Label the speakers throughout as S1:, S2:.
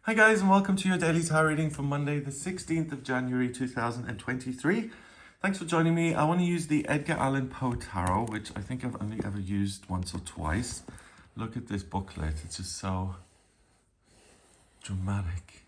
S1: Hi guys, and welcome to your daily tarot reading for Monday the 16th of January 2023. Thanks for joining me. I want to use the Edgar Allan Poe Tarot, which I think I've only ever used once or twice. Look at this booklet, it's just so dramatic.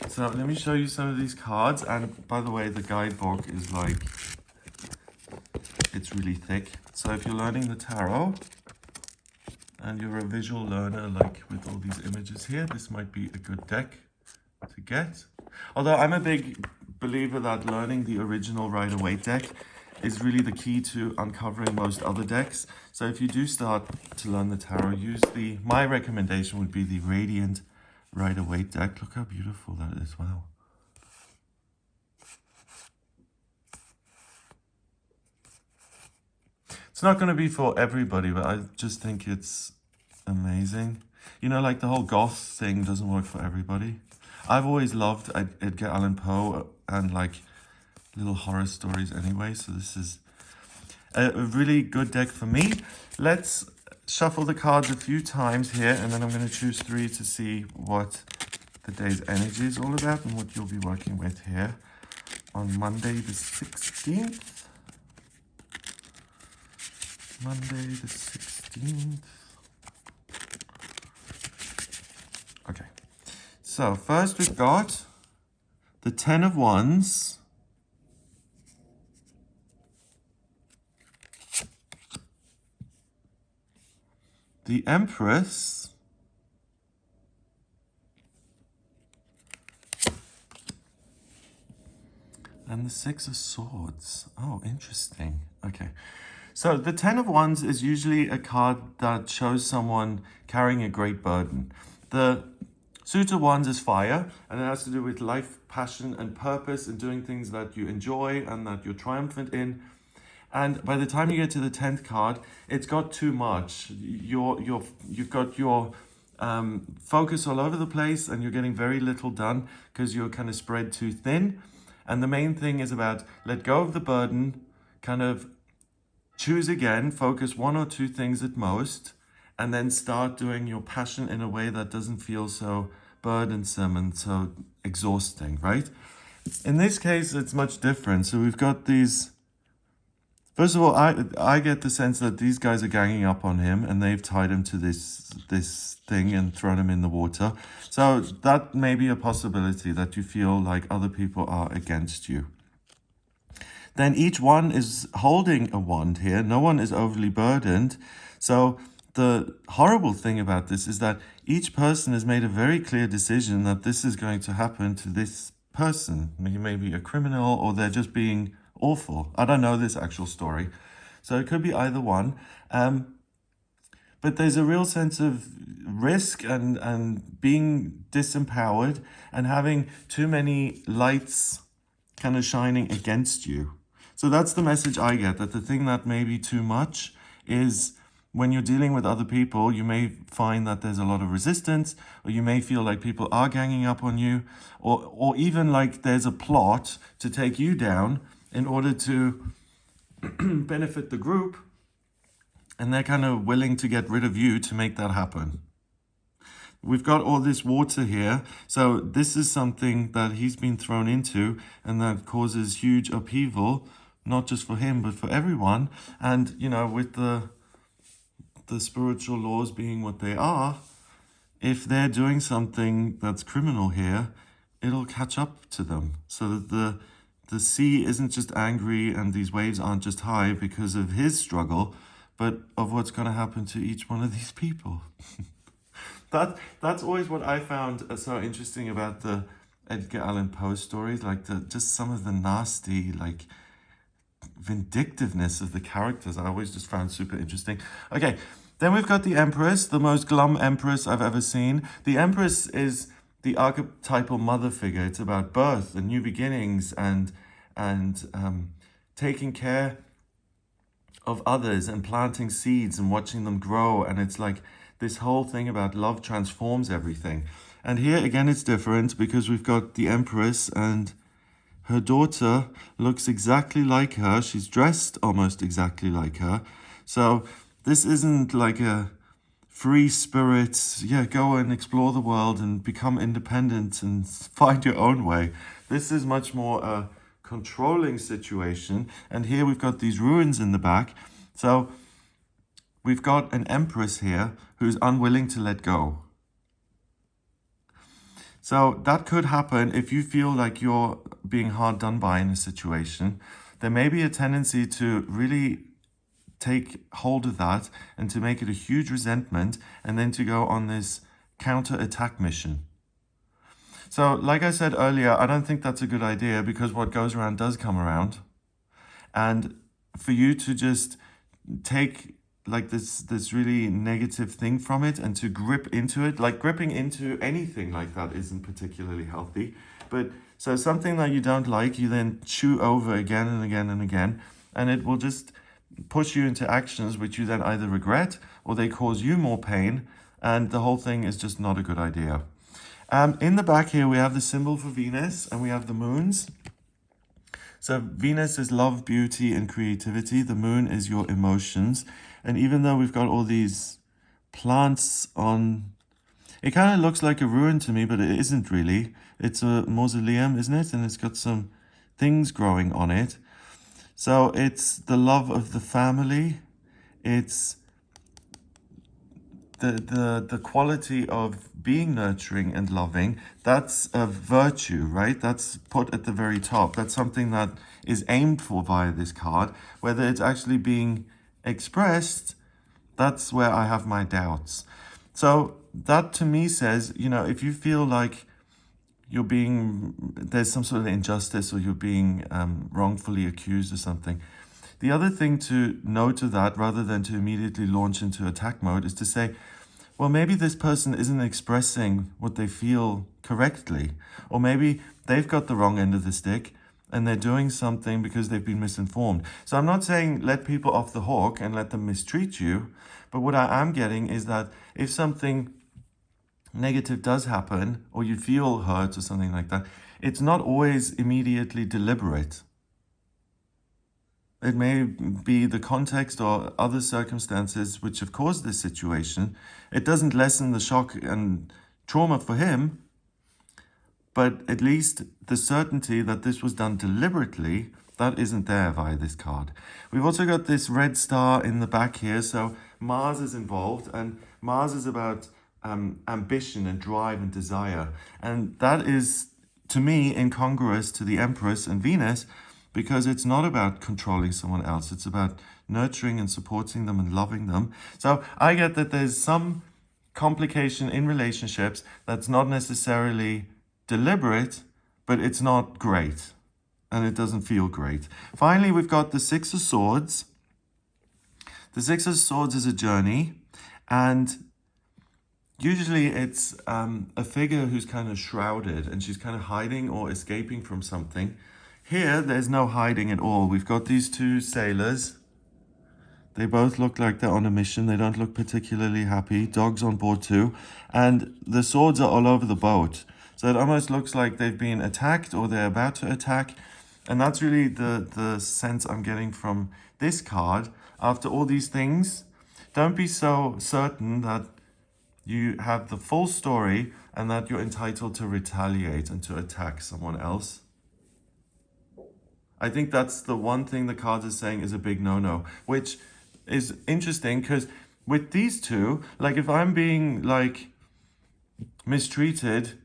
S1: So let me show you some of these cards, and by the way, the guidebook is like, it's really thick. So if you're learning the tarot, and you're a visual learner, like with all these images here, this might be a good deck to get. Although I'm a big believer that learning the original Rider-Waite deck is really the key to uncovering most other decks. So if you do start to learn the tarot, my recommendation would be the Radiant Rider-Waite deck. Look how beautiful that is, wow. It's not going to be for everybody, but I just think it's amazing. You know, like the whole goth thing doesn't work for everybody. I've always loved Edgar Allan Poe and like little horror stories anyway, so this is a really good deck for me. Let's shuffle the cards a few times here, and then I'm going to choose 3 to see what the day's energy is all about and what you'll be working with here on Monday the 16th. Monday the 16th. Okay, so first we've got the 10 of Wands, the Empress, and the 6 of Swords. Oh, interesting. Okay. So the 10 of Wands is usually a card that shows someone carrying a great burden. The Suit of Wands is fire, and it has to do with life, passion, and purpose, and doing things that you enjoy and that you're triumphant in. And by the time you get to the 10th card, it's got too much. You've got your focus all over the place, and you're getting very little done because you're kind of spread too thin. And the main thing is about let go of the burden, kind of choose again, focus 1 or 2 things at most, and then start doing your passion in a way that doesn't feel so burdensome and so exhausting, right? In this case, it's much different. So we've got these. First of all, I get the sense that these guys are ganging up on him, and they've tied him to this thing and thrown him in the water. So that may be a possibility, that you feel like other people are against you. Then each one is holding a wand here. No one is overly burdened. So the horrible thing about this is that each person has made a very clear decision that this is going to happen to this person. He may be a criminal, or they're just being awful. I don't know this actual story. So it could be either one. But there's a real sense of risk and being disempowered and having too many lights kind of shining against you. So that's the message I get, that the thing that may be too much is when you're dealing with other people, you may find that there's a lot of resistance, or you may feel like people are ganging up on you, or even like there's a plot to take you down in order to benefit the group, and they're kind of willing to get rid of you to make that happen. We've got all this water here, so this is something that he's been thrown into, and that causes huge upheaval, not just for him, but for everyone. And, you know, with the spiritual laws being what they are, if they're doing something that's criminal here, it'll catch up to them. So that the sea isn't just angry, and these waves aren't just high because of his struggle, but of what's going to happen to each one of these people. That's always what I found so interesting about the Edgar Allan Poe stories, like just some of the nasty, like, vindictiveness of the characters. I always just found super interesting. Okay, then we've got the Empress, the most glum Empress I've ever seen. The Empress is the archetypal mother figure. It's about birth and new beginnings and taking care of others and planting seeds and watching them grow. And it's like this whole thing about love transforms everything. And here again, it's different because we've got the Empress, and her daughter looks exactly like her. She's dressed almost exactly like her. So this isn't like a free spirits, yeah, go and explore the world and become independent and find your own way. This is much more a controlling situation. And here we've got these ruins in the back. So we've got an empress here who's unwilling to let go. So that could happen if you feel like you're being hard done by in a situation. There may be a tendency to really take hold of that and to make it a huge resentment and then to go on this counter-attack mission. So like I said earlier, I don't think that's a good idea because what goes around does come around. And for you to just take like this really negative thing from it and to grip into it, like gripping into anything like that isn't particularly healthy. But so something that you don't like, you then chew over again and again and again, and it will just push you into actions which you then either regret or they cause you more pain, and the whole thing is just not a good idea. In the back here, we have the symbol for Venus and we have the moons. So Venus is love, beauty, and creativity. The moon is your emotions. And even though we've got all these plants on, it kind of looks like a ruin to me, but it isn't really. It's a mausoleum, isn't it? And it's got some things growing on it. So it's the love of the family. It's the quality of being nurturing and loving. That's a virtue, right? That's put at the very top. That's something that is aimed for via this card. Whether it's actually being expressed, that's where I have my doubts. So that to me says, you know, if you feel like there's some sort of injustice or you're being wrongfully accused or something, the other thing to know to that, rather than to immediately launch into attack mode, is to say, well, maybe this person isn't expressing what they feel correctly. Or maybe they've got the wrong end of the stick and they're doing something because they've been misinformed. So I'm not saying let people off the hook and let them mistreat you. But what I am getting is that if something negative does happen or you feel hurt or something like that, it's not always immediately deliberate. It may be the context or other circumstances which have caused this situation. It doesn't lessen the shock and trauma for him, but at least the certainty that this was done deliberately, that isn't there via this card. We've also got this red star in the back here, so Mars is involved, and Mars is about ambition and drive and desire. And that is, to me, incongruous to the Empress and Venus, because it's not about controlling someone else. It's about nurturing and supporting them and loving them. So I get that there's some complication in relationships that's not necessarily deliberate, but it's not great. And it doesn't feel great. Finally, we've got the Six of Swords. The Six of Swords is a journey. And usually it's a figure who's kind of shrouded and she's kind of hiding or escaping from something. Here, there's no hiding at all. We've got these two sailors. They both look like they're on a mission. They don't look particularly happy. Dogs on board too. And the swords are all over the boat. So it almost looks like they've been attacked or they're about to attack. And that's really the sense I'm getting from this card. After all these things, don't be so certain that you have the full story and that you're entitled to retaliate and to attack someone else. I think that's the one thing the cards are saying is a big no-no, which is interesting because with these two, like if I'm being like mistreated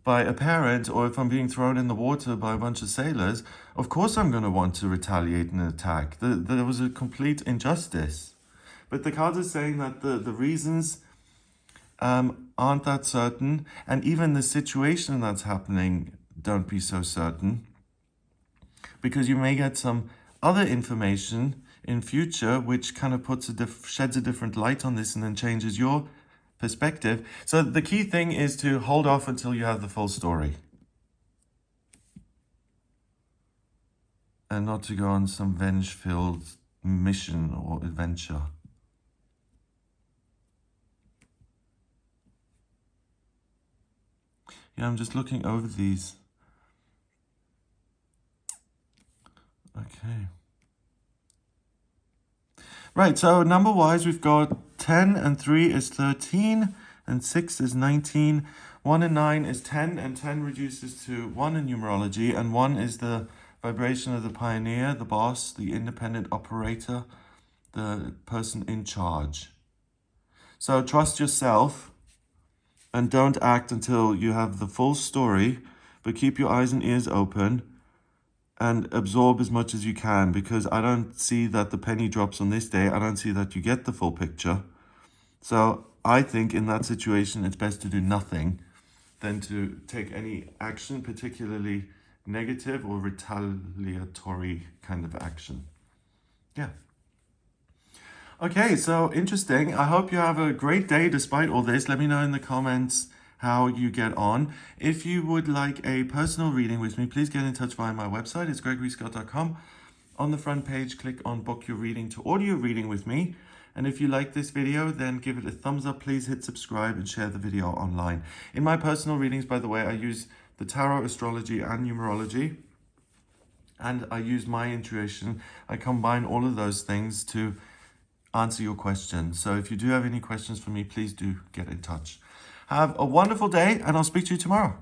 S1: by a parent or if I'm being thrown in the water by a bunch of sailors, of course I'm going to want to retaliate and attack. There was a complete injustice. But the cards are saying that the reasons aren't that certain, and even the situation that's happening, don't be so certain. Because you may get some other information in future which kind of sheds a different light on this and then changes your perspective. So the key thing is to hold off until you have the full story. And not to go on some venge-filled mission or adventure. Yeah, I'm just looking over these. Okay. Right, so number-wise, we've got 10 and 3 is 13 and 6 is 19. 1 and 9 is 10 and 10 reduces to 1 in numerology, and 1 is the vibration of the pioneer, the boss, the independent operator, the person in charge. So trust yourself and don't act until you have the full story, but keep your eyes and ears open and absorb as much as you can, because I don't see that the penny drops on this day. I don't see that you get the full picture. So I think in that situation, it's best to do nothing than to take any action, particularly negative or retaliatory kind of action. Yeah. Okay, so interesting. I hope you have a great day despite all this. Let me know in the comments how you get on. If you would like a personal reading with me, please get in touch via my website. It's gregoryscott.com. On the front page, click on book your reading to audio reading with me. And if you like this video, then give it a thumbs up. Please hit subscribe and share the video online. In my personal readings, by the way, I use the tarot, astrology, and numerology. And I use my intuition. I combine all of those things to answer your questions. So if you do have any questions for me, please do get in touch. Have a wonderful day, and I'll speak to you tomorrow.